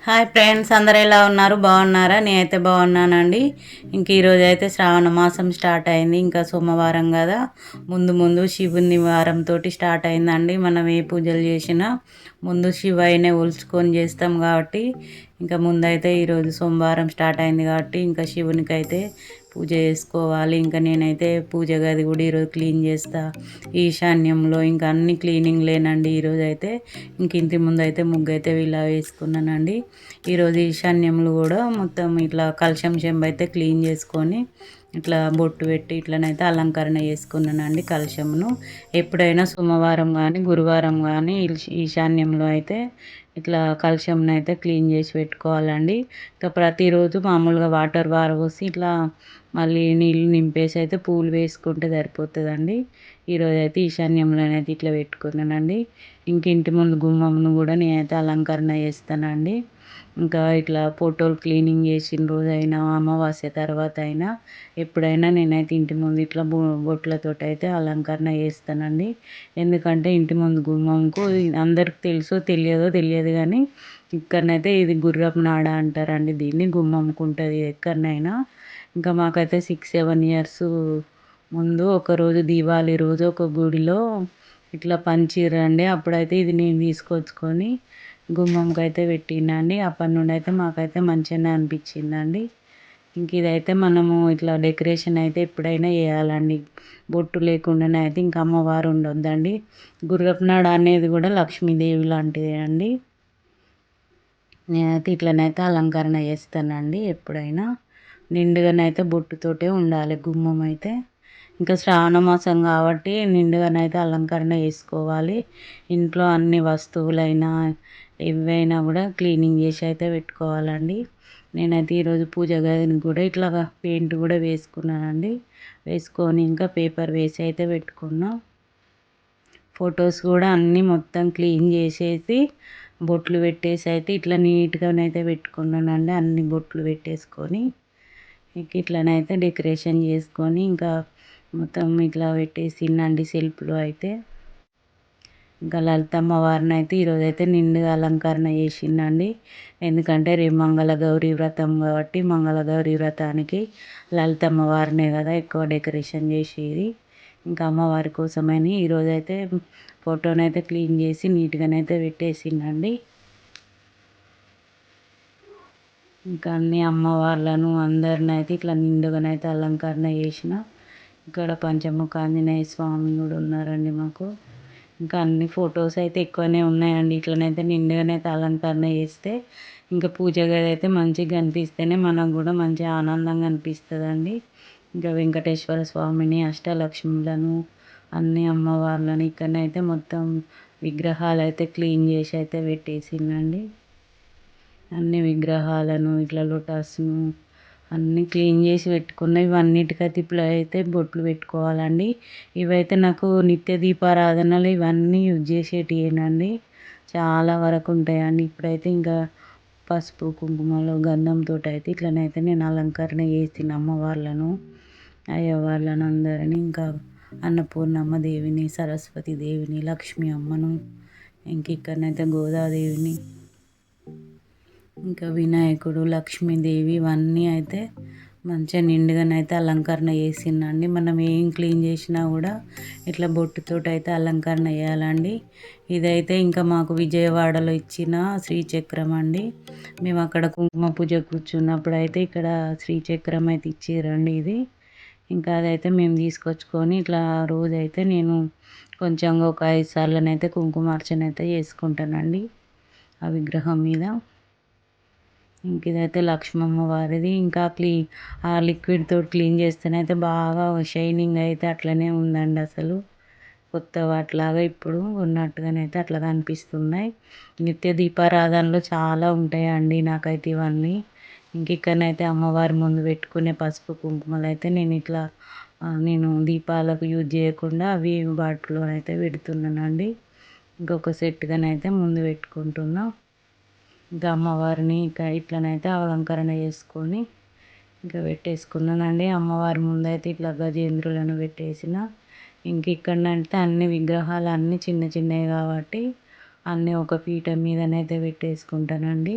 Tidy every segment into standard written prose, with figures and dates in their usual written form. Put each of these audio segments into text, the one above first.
Hi friends, అందరు ఎలా ఉన్నారు? బాగున్నారా? నేనైతే బాగున్నానండి. ఇంక ఈరోజు అయితే శ్రావణ మాసం స్టార్ట్ అయింది. ఇంకా సోమవారం కదా, ముందు ముందు శివుని వారంతో స్టార్ట్ అయిందండి. మనం ఏ పూజలు చేసినా ముందు శివయ్యనే ఒలుచుకొని చేస్తాం కాబట్టి ఇంకా ముందైతే ఈరోజు సోమవారం స్టార్ట్ అయింది కాబట్టి ఇంకా శివునికి అయితే పూజ చేసుకోవాలి. ఇంకా నేనైతే పూజ గది కూడా ఈరోజు క్లీన్ చేస్తా. ఈశాన్యంలో ఇంకా అన్ని క్లీనింగ్ లేనండి. ఈరోజు అయితే ఇంక ఇంటి ముందు అయితే ముగ్గు అయితే ఇలా వేసుకున్నానండి. ఈరోజు ఈశాన్యంలో కూడా మొత్తం ఇట్లా కలశం చెంబు అయితే క్లీన్ చేసుకొని ఇట్లా బొట్టు పెట్టి ఇట్లనైతే అలంకరణ చేసుకున్నానండి కలశమును. ఎప్పుడైనా సోమవారం కానీ గురువారం కానీ ఈశాన్యంలో అయితే ఇట్లా కలశంను అయితే క్లీన్ చేసి పెట్టుకోవాలండి. ఇంకా ప్రతిరోజు మామూలుగా వాటర్ పారబోసి ఇట్లా మళ్ళీ నీళ్ళు నింపేసి అయితే పూలు వేసుకుంటే సరిపోతుందండి. ఈరోజు అయితే ఈశాన్యంలోనైతే ఇట్లా పెట్టుకున్నానండి. ఇంక ఇంటి ముందు గుమ్మంను కూడా నేనైతే అలంకరణ చేస్తానండి. ఇంకా ఇట్లా ఫోటోలు క్లీనింగ్ చేసిన రోజైనా అమావాస్య తర్వాత అయినా ఎప్పుడైనా నేనైతే ఇంటి ముందు ఇట్లా బొట్లతోటి అయితే అలంకరణ చేస్తానండి. ఎందుకంటే ఇంటి ముందు గుమ్మంకు అందరికి తెలుసో తెలియదు కానీ ఇక్కడనైతే ఇది గుర్రపు నాడ అంటారండి. దీన్ని గుమ్మంకు ఉంటుంది ఎక్కడనైనా. ఇంకా మాకైతే 6-7 ఇయర్స్ ముందు ఒకరోజు దీపావళి రోజు ఒక గుడిలో ఇట్లా పంచిర్రండి. అప్పుడైతే ఇది నేను తీసుకొచ్చుకొని గుమ్మంకి అయితే పెట్టినండి. అప్పటి నుండి అయితే మాకైతే మంచిగానే అనిపించిందండి. ఇంక ఇదైతే మనము ఇట్లా డెకరేషన్ అయితే ఎప్పుడైనా చేయాలండి. బొట్టు లేకుండానే అయితే ఇంకా అమ్మవారు ఉండొద్దండి. గుర్రపునాడ అనేది కూడా లక్ష్మీదేవి లాంటిదే అండి. నేనైతే ఇట్లనైతే అలంకరణ చేస్తానండి. ఎప్పుడైనా నిండుగానైతే బొట్టుతోటే ఉండాలి గుమ్మం అయితే. ఇంకా శ్రావణ మాసం కాబట్టి నిండుగానైతే అలంకరణ చేసుకోవాలి. ఇంట్లో అన్ని వస్తువులైనా ఏవైనా కూడా క్లీనింగ్ చేసి అయితే పెట్టుకోవాలండి. నేనైతే ఈరోజు పూజ గదిని కూడా ఇట్లా పెయింట్ కూడా వేసుకున్నానండి. వేసుకొని ఇంకా పేపర్ వేసి అయితే పెట్టుకున్నా. ఫొటోస్ కూడా అన్నీ మొత్తం క్లీన్ చేసేసి బొట్లు పెట్టేసి అయితే ఇట్లా నీట్గానైతే పెట్టుకున్నానండి. అన్ని బొట్లు పెట్టేసుకొని ఇంక ఇట్లనైతే డెకరేషన్ చేసుకొని ఇంకా మొత్తం ఇట్లా పెట్టేసిందండి సెల్ఫ్లో అయితే. ఇంకా లలితమ్మ వారిని అయితే ఈరోజైతే నిండుగా అలంకరణ చేసిందండి. ఎందుకంటే రేపు మంగళగౌరి వ్రతం కాబట్టి మంగళగౌరి వ్రతానికి లలితమ్మ వారినే కదా ఎక్కువ డెకరేషన్ చేసేది. ఇంకా అమ్మవారి కోసమని ఈరోజైతే ఫోటోనైతే క్లీన్ చేసి నీట్గానైతే పెట్టేసిందండి. ఇంకా అన్ని అమ్మవార్లను అందరిని అయితే ఇట్లా నిండుగానైతే అలంకరణ చేసిన. ఇక్కడ పంచముఖ ఆంజనేయ స్వామి కూడా ఉన్నారండి మాకు. ఇంకా అన్ని ఫొటోస్ అయితే ఎక్కువనే ఉన్నాయండి. ఇట్లనైతే నిండుగానైతే అలంకరణ చేస్తే ఇంకా పూజ గది అయితే మంచిగా కనిపిస్తేనే మనకు కూడా మంచి ఆనందంగా అనిపిస్తుందండి. ఇంకా వెంకటేశ్వర స్వామిని అష్టలక్ష్ములను అన్ని అమ్మవార్లను ఇక్కడనైతే మొత్తం విగ్రహాలు అయితే క్లీన్ చేసి అయితే పెట్టేసిందండి. అన్ని విగ్రహాలను ఇట్లా లోటస్ను అన్నీ క్లీన్ చేసి పెట్టుకున్న. ఇవన్నిటికైతే ఇప్పుడు అయితే బొట్లు పెట్టుకోవాలండి. ఇవైతే నాకు నిత్య దీపారాధనలు ఇవన్నీ యూజ్ చేసేటివేనండి. చాలా వరకు ఉంటాయండి. ఇప్పుడైతే ఇంకా పసుపు కుంకుమలు గంధంతో అయితే ఇట్లనైతే నేను అలంకరణ చేసిన అమ్మవార్లను అయ్యవార్లను అందరినీ. ఇంకా అన్నపూర్ణమ్మ దేవిని, సరస్వతి దేవిని, లక్ష్మీ అమ్మను, ఇంక ఇక్కడనైతే గోదాదేవిని, ఇంకా వినాయకుడు, లక్ష్మీదేవి ఇవన్నీ అయితే మంచిగా నిండుగానైతే అలంకరణ చేసిందండి. మనం ఏం క్లీన్ చేసినా కూడా ఇట్లా బొట్టుతోటి అయితే అలంకరణ చేయాలండి. ఇదైతే ఇంకా మాకు విజయవాడలో ఇచ్చిన శ్రీచక్రం అండి. మేము అక్కడ కుంకుమ పూజ కూర్చున్నప్పుడు అయితే ఇక్కడ శ్రీచక్రం అయితే ఇచ్చారండి ఇది. ఇంకా అదైతే మేము తీసుకొచ్చుకొని ఇట్లా రోజైతే నేను కొంచెం ఒక 5 సార్లనైతే కుంకుమార్చన అయితే చేసుకుంటానండి ఆ విగ్రహం మీద. ఇంక ఇదైతే లక్ష్మమ్మ వారిది. ఇంకా ఆ లిక్విడ్తో క్లీన్ చేస్తేనైతే బాగా షైనింగ్ అయితే అట్లనే ఉందండి. అసలు కొత్త వాటిలాగా ఇప్పుడు ఉన్నట్టుగానైతే అట్లా కనిపిస్తున్నాయి. నిత్య దీపారాధనలు చాలా ఉంటాయండి నాకైతే ఇవన్నీ. ఇంక ఇక్కడనైతే అమ్మవారి ముందు పెట్టుకునే పసుపు కుంకుమలు అయితే నేను దీపాలకు యూజ్ చేయకుండా అవి వాటిలోనైతే పెడుతున్నానండి. ఇంకొక సెట్గానైతే ముందు పెట్టుకుంటున్నా. ఇంకా అమ్మవారిని ఇట్లనైతే అలంకరణ చేసుకొని ఇంకా పెట్టేసుకున్నానండి. అమ్మవారి ముందైతే ఇట్లా గజేంద్రులను పెట్టేసిన. ఇంక ఇక్కడనంటే అన్ని విగ్రహాలు అన్నీ చిన్న చిన్నవి కాబట్టి అన్నీ ఒక పీట మీదనైతే పెట్టేసుకుంటానండి.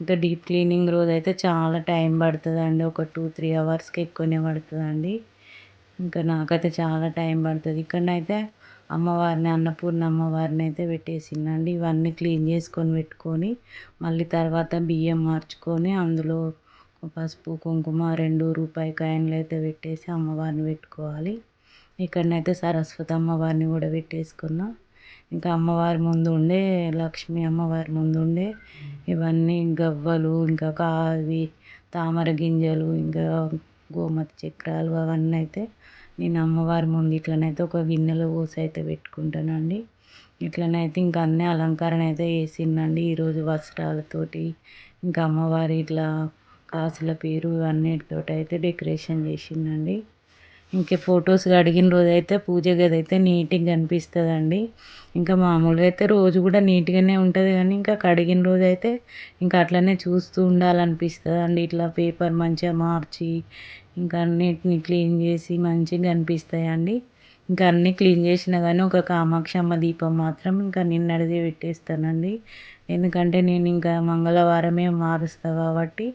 ఇంకా డీప్ క్లీనింగ్ రోజైతే చాలా టైం పడుతుందండి. ఒక 2-3 అవర్స్‌కి ఎక్కువనే పడుతుందండి. ఇంకా నాకైతే చాలా టైం పడుతుంది. ఇక్కడనైతే అమ్మవారిని, అన్నపూర్ణ అమ్మవారిని అయితే పెట్టేసిందండి. ఇవన్నీ క్లీన్ చేసుకొని పెట్టుకొని మళ్ళీ తర్వాత బియ్యం మార్చుకొని అందులో పసుపు, కుంకుమ, 2 రూపాయి కాయిన్లు అయితే పెట్టేసి అమ్మవారిని పెట్టుకోవాలి. ఇక్కడనైతే సరస్వతి అమ్మవారిని కూడా పెట్టేసుకున్నా. ఇంకా అమ్మవారి ముందు ఉండే లక్ష్మీ అమ్మవారి ముందు ఉండే ఇవన్నీ గవ్వలు, ఇంకా ఇవి తామర గింజలు, ఇంకా గోమతి చక్రాలు అవన్నీ అయితే నేను అమ్మవారి ముందు ఇట్లనైతే ఒక గిన్నెలో పోసి అయితే పెట్టుకుంటానండి. ఇట్లనైతే ఇంకా అన్నీ అలంకరణ అయితే చేసిందండి ఈరోజు వస్త్రాలతోటి. ఇంకా అమ్మవారి ఇట్లా కాసుల పేరు అన్నిటితోటి అయితే డెకరేషన్ చేసిందండి. ఇంకా ఫొటోస్ కడిగిన రోజైతే పూజ గది అయితే నీట్గా కనిపిస్తుందండి. ఇంకా మామూలుగా అయితే రోజు కూడా నీట్గానే ఉంటుంది కానీ ఇంకా కడిగిన రోజైతే ఇంకా అట్లనే చూస్తూ ఉండాలనిపిస్తుందండి. ఇట్లా పేపర్ మంచిగా మార్చి ఇంకా అన్నిటిని క్లీన్ చేసి మంచిగా కనిపిస్తాయండి. ఇంకా అన్నీ క్లీన్ చేసినా కానీ ఒక కామాక్షమ్మ దీపం మాత్రం ఇంకా నిన్నటిదే పెట్టేస్తానండి. ఎందుకంటే నేను ఇంకా మంగళవారమే మారుస్తా కాబట్టి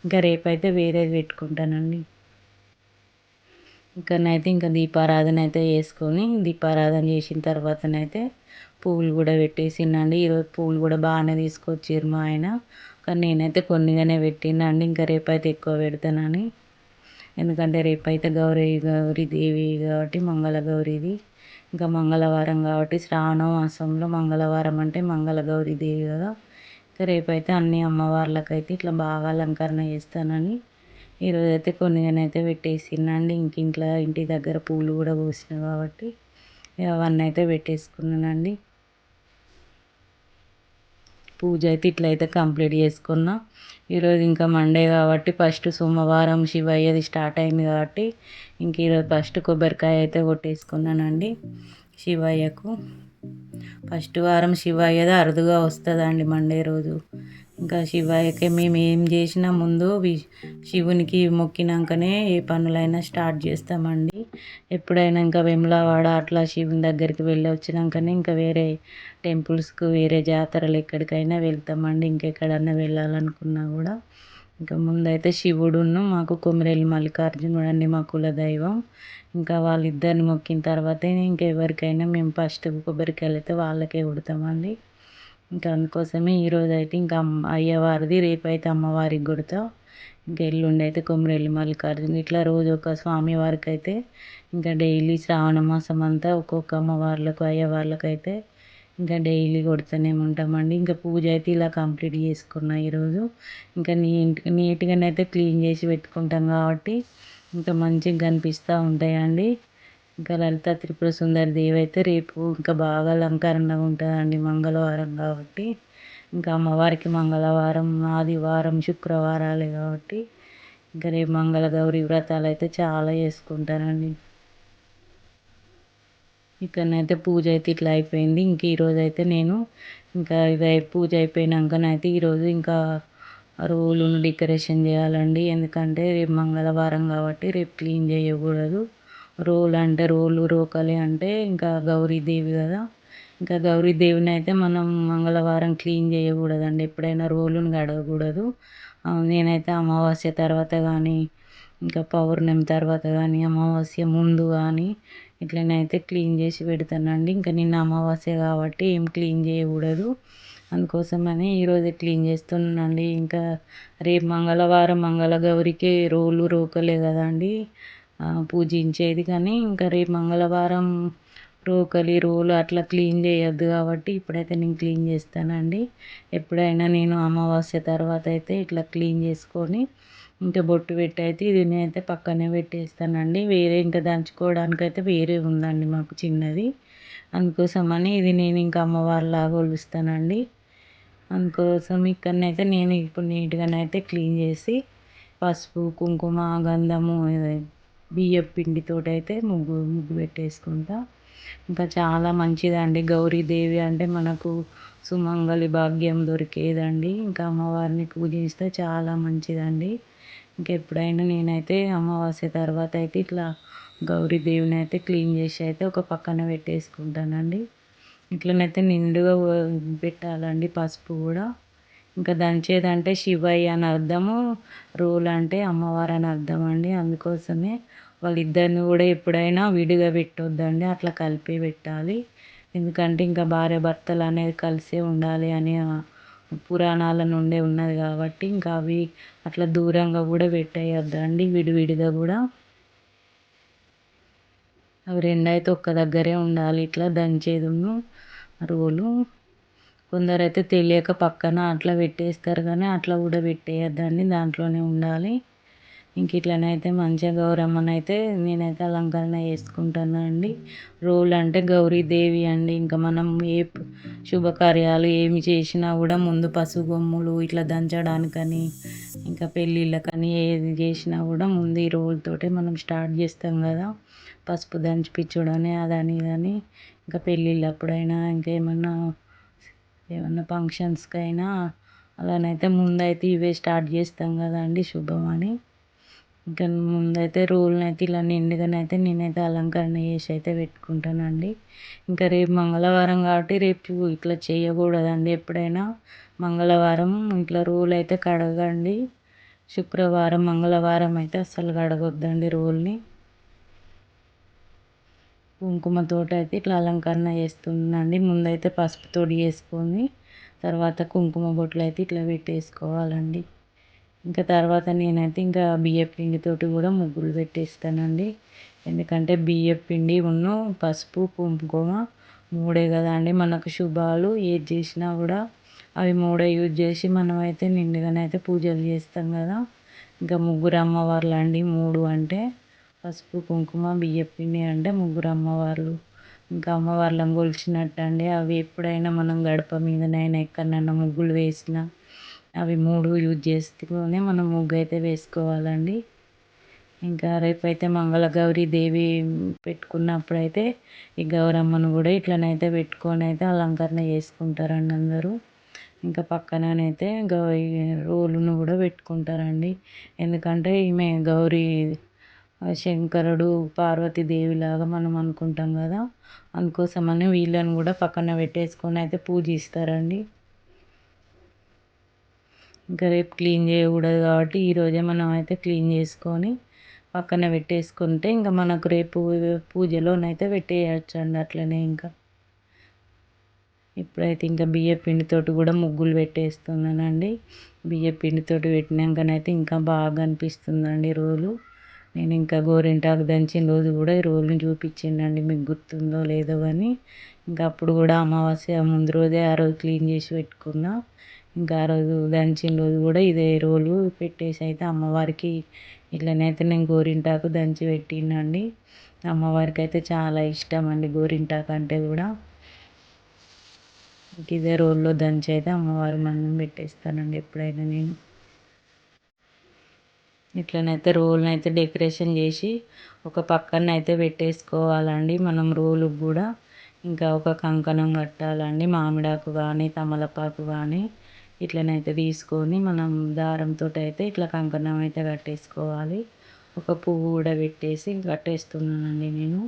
ఇంకా రేపైతే వేరేది పెట్టుకుంటానండి. ఇక్కడనైతే ఇంకా దీపారాధన అయితే చేసుకొని దీపారాధన చేసిన తర్వాతనైతే పువ్వులు కూడా పెట్టేసిండండి. ఈరోజు పువ్వులు కూడా బాగానే తీసుకొచ్చిర్రు మా ఆయన. కానీ నేనైతే కొన్నిగానే పెట్టినండి. ఇంకా రేపైతే ఎక్కువ పెడతానని. ఎందుకంటే రేపైతే గౌరీదేవి కాబట్టి మంగళగౌరిది. ఇంకా మంగళవారం కాబట్టి శ్రావణ మాసంలో మంగళవారం అంటే మంగళగౌరీదేవి కదా. ఇంకా రేపైతే అన్ని అమ్మవార్లకైతే ఇట్లా బాగా అలంకరణ చేస్తానని ఈరోజైతే కొన్నిగానైతే పెట్టేసినండి. ఇంటి దగ్గర పూలు కూడా పూసిన కాబట్టి అవన్నీ అయితే పెట్టేసుకున్నానండి. పూజ అయితే ఇట్లయితే కంప్లీట్ చేసుకున్నా. ఈరోజు ఇంకా మండే కాబట్టి ఫస్ట్ సోమవారం శివయ్యది స్టార్ట్ అయింది కాబట్టి ఇంక ఈరోజు ఫస్ట్ కొబ్బరికాయ అయితే కొట్టేసుకున్నానండి శివయ్యకు. ఫస్ట్ వారం శివయ్యది అరుదుగా వస్తుందండి మండే రోజు. ఇంకా శివయ్యకి మేము ఏం చేసినా ముందు శివునికి మొక్కినాకనే ఏ పనులైనా స్టార్ట్ చేస్తామండి. ఎప్పుడైనా ఇంకా వేములవాడ అట్లా శివుని దగ్గరికి వెళ్ళి వచ్చినాకనే ఇంకా వేరే టెంపుల్స్కు వేరే జాతరలు ఎక్కడికైనా వెళ్తామండి. ఇంకెక్కడన్నా వెళ్ళాలనుకున్నా కూడా ఇంకా ముందైతే శివుడును మాకు కొమిరెల్లి మల్లికార్జునుడు అండి మా కులదైవం. ఇంకా వాళ్ళిద్దరిని మొక్కిన తర్వాతే ఇంకెవరికైనా మేము ఫస్ట్ కొబ్బరికాయలు అయితే వాళ్ళకే కొడతామండి. ఇంకా అందుకోసమే ఈరోజు అయితే ఇంకా అయ్యవారిది, రేపైతే అమ్మవారికి కొడతా. ఇంకా ఎల్లుండి అయితే కొమిరెల్లి మల్లికార్జున ఇట్లా రోజు ఒక స్వామి వారికి అయితే ఇంకా డైలీ శ్రావణ మాసం అంతా ఒక్కొక్క అమ్మవార్లకు అయ్యవార్లకైతే ఇంకా డైలీ కొడుతూనే ఉంటామండి. ఇంకా పూజ అయితే ఇలా కంప్లీట్ చేసుకున్నా ఈరోజు. ఇంకా నీట్గానైతే క్లీన్ చేసి పెట్టుకుంటాం కాబట్టి ఇంకా మంచిగా కనిపిస్తూ ఉంటాయండి. ఇంకా లలిత త్రిపుర సుందరి దేవి అయితే రేపు ఇంకా బాగా అలంకరణగా ఉంటుందండి మంగళవారం కాబట్టి. ఇంకా అమ్మవారికి మంగళవారం, ఆదివారం, శుక్రవారాలే కాబట్టి ఇంకా రేపు మంగళగౌరి వ్రతాలు అయితే చాలా చేసుకుంటానండి. ఇక్కడనైతే పూజ అయితే ఇట్లా అయిపోయింది. ఇంక ఈరోజు అయితే నేను ఇంకా పూజ అయిపోయినాకనైతే ఈరోజు ఇంకా రోలును డెకరేషన్ చేయాలండి. ఎందుకంటే రేపు మంగళవారం కాబట్టి రేపు క్లీన్ చేయకూడదు. రోలు రోకలి అంటే ఇంకా గౌరీదేవి కదా. ఇంకా గౌరీదేవిని అయితే మనం మంగళవారం క్లీన్ చేయకూడదండి. ఎప్పుడైనా రోలును కడగకూడదు. నేనైతే అమావాస్య తర్వాత కానీ ఇంకా పౌర్ణమి తర్వాత కానీ అమావాస్య ముందు కానీ ఇట్లనైతే క్లీన్ చేసి పెడతానండి. ఇంకా నిన్న అమావాస్య కాబట్టి ఏం క్లీన్ చేయకూడదు. అందుకోసమని ఈరోజే క్లీన్ చేస్తున్నానండి. ఇంకా రేపు మంగళవారం మంగళగౌరికి రోకలే కదండి పూజించేది. కానీ ఇంకా రేపు మంగళవారం రోలు అట్లా క్లీన్ చేయొద్దు కాబట్టి ఇప్పుడైతే నేను క్లీన్ చేస్తానండి. ఎప్పుడైనా నేను అమావాస్య తర్వాత అయితే ఇట్లా క్లీన్ చేసుకొని ఇంకా బొట్టు పెట్టి అయితే ఇది నేనైతే పక్కనే పెట్టేస్తానండి. వేరే ఇంకా దంచుకోవడానికైతే వేరే ఉందండి మాకు చిన్నది. అందుకోసమని ఇది నేను ఇంకా అమ్మవారిలాగా కొలుస్తానండి. అందుకోసం ఇక్కడనైతే నేను ఇప్పుడు నీట్గానైతే క్లీన్ చేసి పసుపు, కుంకుమ, గంధము, బియ్యపు పిండితోటి అయితే ముగ్గు పెట్టేసుకుంటా. ఇంకా చాలా మంచిదండి. గౌరీదేవి అంటే మనకు సుమంగళి భాగ్యం దొరికేదండి. ఇంకా అమ్మవారిని పూజిస్తే చాలా మంచిదండి. ఇంకెప్పుడైనా నేనైతే అమావాస్య తర్వాత అయితే ఇట్లా గౌరీదేవిని అయితే క్లీన్ చేసి అయితే ఒక పక్కన పెట్టేసుకుంటానండి. ఇట్లనైతే నిండుగా పెట్టాలండి పసుపు కూడా. ఇంకా దంచేదంటే శివయ్య అని అర్థము, రోల్ అంటే అమ్మవారు అని అర్థం అండి. అందుకోసమే వాళ్ళిద్దరిని కూడా ఎప్పుడైనా విడిగా పెట్టొద్దండి, అట్లా కలిపి పెట్టాలి. ఎందుకంటే ఇంకా భార్య భర్తలు అనేది కలిసే ఉండాలి అని పురాణాల నుండే ఉన్నది కాబట్టి ఇంకా అవి అట్లా దూరంగా కూడా పెట్టేయొద్దండి, విడివిడిగా కూడా. అవి రెండైతే ఒక్క దగ్గరే ఉండాలి, ఇట్లా దంచేదును రోలు. కొందరైతే తెలియక పక్కన అట్లా పెట్టేస్తారు కానీ అట్లా కూడా పెట్టేయద్దండి, దాంట్లోనే ఉండాలి. ఇంక ఇట్లనైతే మంచిగా గౌరమ్మనైతే నేనైతే అలంకరణ చేసుకుంటానండి. రోల్ అంటే గౌరీదేవి అండి. ఇంకా మనం ఏ శుభకార్యాలు ఏమి చేసినా కూడా ముందు పసుపు కొమ్ములు ఇట్లా దంచడానికని, ఇంకా పెళ్ళిళ్ళకని ఏది చేసినా కూడా ముందు ఈ రోల్ తోటే మనం స్టార్ట్ చేస్తాం కదా. పసుపు దంచిపించుడని అదని ఇదని. ఇంకా పెళ్ళిళ్ళప్పుడైనా ఇంకేమన్నా ఏమన్నా ఫంక్షన్స్కైనా అలానైతే ముందైతే ఇవే స్టార్ట్ చేస్తాం కదండి శుభం అని. ఇంకా ముందైతే రోల్నైతే ఇలా నిండుగానైతే నేనైతే అలంకరణ చేసి అయితే పెట్టుకుంటానండి. ఇంకా రేపు మంగళవారం కాబట్టి రేపు ఇట్లా చేయకూడదండి. ఎప్పుడైనా మంగళవారం ఇట్లా రోల్ అయితే కడగండి. శుక్రవారం మంగళవారం అయితే అస్సలు కడగొద్దండి రోల్ని. కుంకుమతోటి అయితే ఇట్లా అలంకరణ చేస్తుందండి. ముందైతే పసుపుతోటి చేసుకొని తర్వాత కుంకుమ బొట్లు అయితే ఇట్లా పెట్టేసుకోవాలండి. ఇంకా తర్వాత నేనైతే ఇంకా బియ్యపు పిండితోటి కూడా ముగ్గులు పెట్టేస్తానండి. ఎందుకంటే బియ్యపు పిండి ఉన్ను పసుపు కుంకుమ మూడే కదా అండి మనకు శుభాలు. ఏది చేసినా కూడా అవి మూడే యూజ్ చేసి మనమైతే నిండుగానైతే పూజలు చేస్తాం కదా. ఇంకా ముగ్గురు అమ్మవార్లు అండి, మూడు అంటే పసుపు కుంకుమ బియ్యపు పిండి అంటే ముగ్గురు అమ్మవార్లు. ఇంకా అమ్మవార్లను కొలిచినట్టు అండి. అవి ఎప్పుడైనా మనం గడప మీదనైనా ఎక్కడైనా ముగ్గులు వేసినా అవి మూడు యూజ్ చేసుకునే మనం ముగ్గు అయితే వేసుకోవాలండి. ఇంకా రేపైతే మంగళగౌరి దేవి పెట్టుకున్నప్పుడైతే ఈ గౌరమ్మను కూడా ఇట్లనైతే పెట్టుకొని అయితే అలంకరణ చేసుకుంటారండి అందరూ. ఇంకా పక్కననైతే రోలును కూడా పెట్టుకుంటారండి. ఎందుకంటే ఈమె గౌరీ శంకరుడు పార్వతీదేవిలాగా మనం అనుకుంటాం కదా. అందుకోసమని వీళ్ళని కూడా పక్కన పెట్టేసుకొని అయితే పూజిస్తారండి. ఇంకా రేపు క్లీన్ చేయకూడదు కాబట్టి ఈరోజే మనం అయితే క్లీన్ చేసుకొని పక్కన పెట్టేసుకుంటే ఇంకా మనకు రేపు పూజలోనైతే పెట్టేయచ్చు అండి అట్లనే. ఇంకా ఇప్పుడైతే ఇంకా బియ్య పిండితోటి కూడా ముగ్గులు పెట్టేస్తున్నానండి. బియ్య పిండితోటి పెట్టినాకనైతే ఇంకా బాగా అనిపిస్తుందండి రోలు. నేను ఇంకా గోరింటాకు దంచిన రోజు కూడా ఈ రోలుని చూపించిండండి, మీకు గుర్తుందో లేదో కానీ. ఇంకా అప్పుడు కూడా అమావాస్య ముందు రోజే ఆ రోజు క్లీన్ చేసి పెట్టుకున్నా. ఇంకా ఆ రోజు దంచిన రోజు కూడా ఇదే రోలు పెట్టేసి అయితే అమ్మవారికి ఇట్లనైతే నేను గోరింటాకు దంచి పెట్టినండి. అమ్మవారికి అయితే చాలా ఇష్టం అండి గోరింటాకు అంటే కూడా. ఇంక ఇదే రోల్లో దంచి అయితే అమ్మవారి మందం పెట్టేస్తానండి ఎప్పుడైనా నేను. ఇట్లనైతే రోల్నైతే డెకరేషన్ చేసి ఒక పక్కన అయితే పెట్టేసుకోవాలండి మనం రోలుకు కూడా. ఇంకా ఒక కంకణం కట్టాలండి, మామిడాకు కానీ తమలపాకు కానీ ఇట్లనైతే తీసుకొని మనం దారంతో అయితే ఇట్లా కంకణం అయితే కట్టేసుకోవాలి. ఒక పువ్వు కూడా పెట్టేసి కట్టేస్తున్నానండి నేను.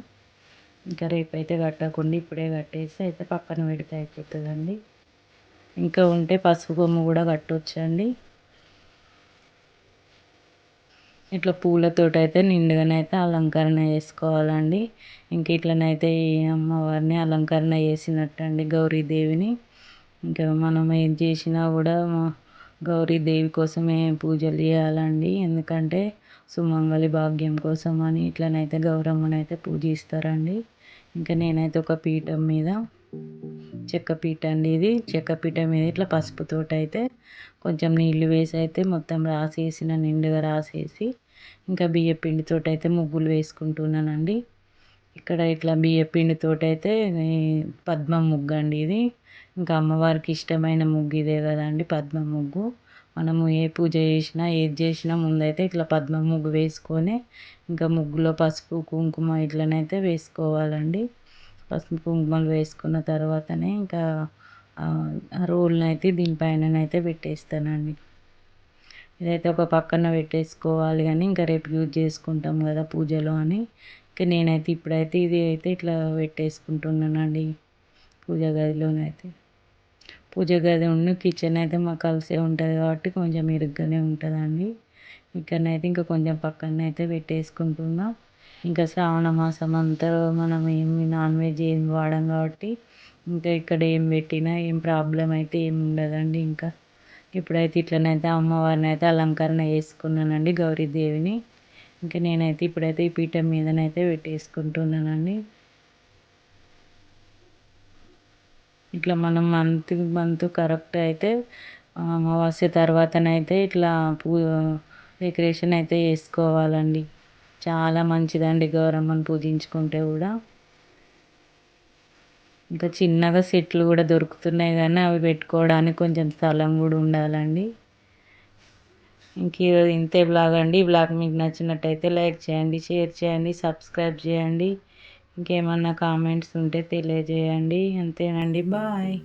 ఇంకా రేపైతే కట్టకుండా ఇప్పుడే కట్టేసి అయితే పక్కన పెడితే అయిపోతుందండి. ఇంకా ఉంటే పసుపు కొమ్ము కూడా కట్టొచ్చండి. ఇట్లా పూలతోటైతే నిండుగానైతే అలంకరణ చేసుకోవాలండి. ఇంక ఇట్లనైతే ఈ అమ్మవారిని అలంకరణ చేసినట్టండి గౌరీదేవిని. ఇంకా మనం ఏం చేసినా కూడా గౌరీదేవి కోసమే పూజలు చేయాలండి. ఎందుకంటే సుమంగళి భాగ్యం కోసం అని ఇట్లనైతే గౌరమ్మనైతే పూజిస్తారండి. ఇంకా నేనైతే ఒక పీఠం మీద చెక్క పీట అండి ఇది. చెక్క పీట మీద ఇట్లా పసుపుతోటైతే కొంచెం నీళ్ళు వేసి అయితే మొత్తం రాసేసిన నిండుగా రాసేసి ఇంకా బియ్య పిండితోటైతే ముగ్గులు వేసుకుంటున్నానండి. ఇక్కడ ఇట్లా బియ్య పిండితోటైతే పద్మం ముగ్గు అండి ఇది. ఇంకా అమ్మవారికి ఇష్టమైన ముగ్గు ఇదే కదండి పద్మం ముగ్గు. మనము ఏ పూజ చేసినా ఏది చేసినా ముందైతే ఇట్లా పద్మం ముగ్గు వేసుకొని ఇంకా ముగ్గులో పసుపు కుంకుమ ఇట్లనైతే వేసుకోవాలండి. పసుపు కుంకుమలు వేసుకున్న తర్వాతనే ఇంకా రోల్ని అయితే దీనిపైననైతే పెట్టేస్తానండి. ఇదైతే ఒక పక్కన పెట్టేసుకోవాలి కానీ ఇంకా రేపు యూజ్ చేసుకుంటాం కదా పూజలో అని. ఇంకా నేనైతే ఇప్పుడైతే ఇది అయితే ఇట్లా పెట్టేసుకుంటున్నానండి. పూజ గదిలోనైతే. పూజ గది కిచెన్ అయితే మాకు కలిసే ఉంటుంది కాబట్టి కొంచెం ఇరుగ్గానే ఉంటుందండి. ఇక్కడనైతే ఇంకా కొంచెం పక్కనైతే పెట్టేసుకుంటున్నాం. ఇంకా శ్రావణ మాసం అంతా మనం ఏమి నాన్ వెజ్ ఏం వాడం కాబట్టి ఇంకా ఇక్కడ ఏం పెట్టినా ఏం ప్రాబ్లం అయితే ఏమి ఉండదండి. ఇంకా ఇప్పుడైతే ఇట్లనైతే అమ్మవారిని అయితే అలంకరణ చేసుకున్నానండి, గౌరీదేవిని. ఇంకా నేనైతే ఇప్పుడైతే ఈ పీఠం మీదనైతే పెట్టేసుకుంటున్నానండి. ఇట్లా మనం మంత్ కరెక్ట్ అయితే అమావాస్య తర్వాతనైతే ఇట్లా డెకరేషన్ అయితే చేసుకోవాలండి. చాలా మంచిదండి గౌరమ్మని పూజించుకుంటే కూడా. ఇంకా చిన్నగా సెట్లు కూడా దొరుకుతున్నాయి కానీ అవి పెట్టుకోవడానికి కొంచెం స్థలం కూడా ఉండాలండి. ఇంక ఈరోజు ఇంతే బ్లాగ్ అండి. ఈ బ్లాగ్ మీకు నచ్చినట్టయితే లైక్ చేయండి, షేర్ చేయండి, సబ్స్క్రైబ్ చేయండి. ఇంకేమన్నా కామెంట్స్ ఉంటే తెలియజేయండి. అంతేనండి, బాయ్.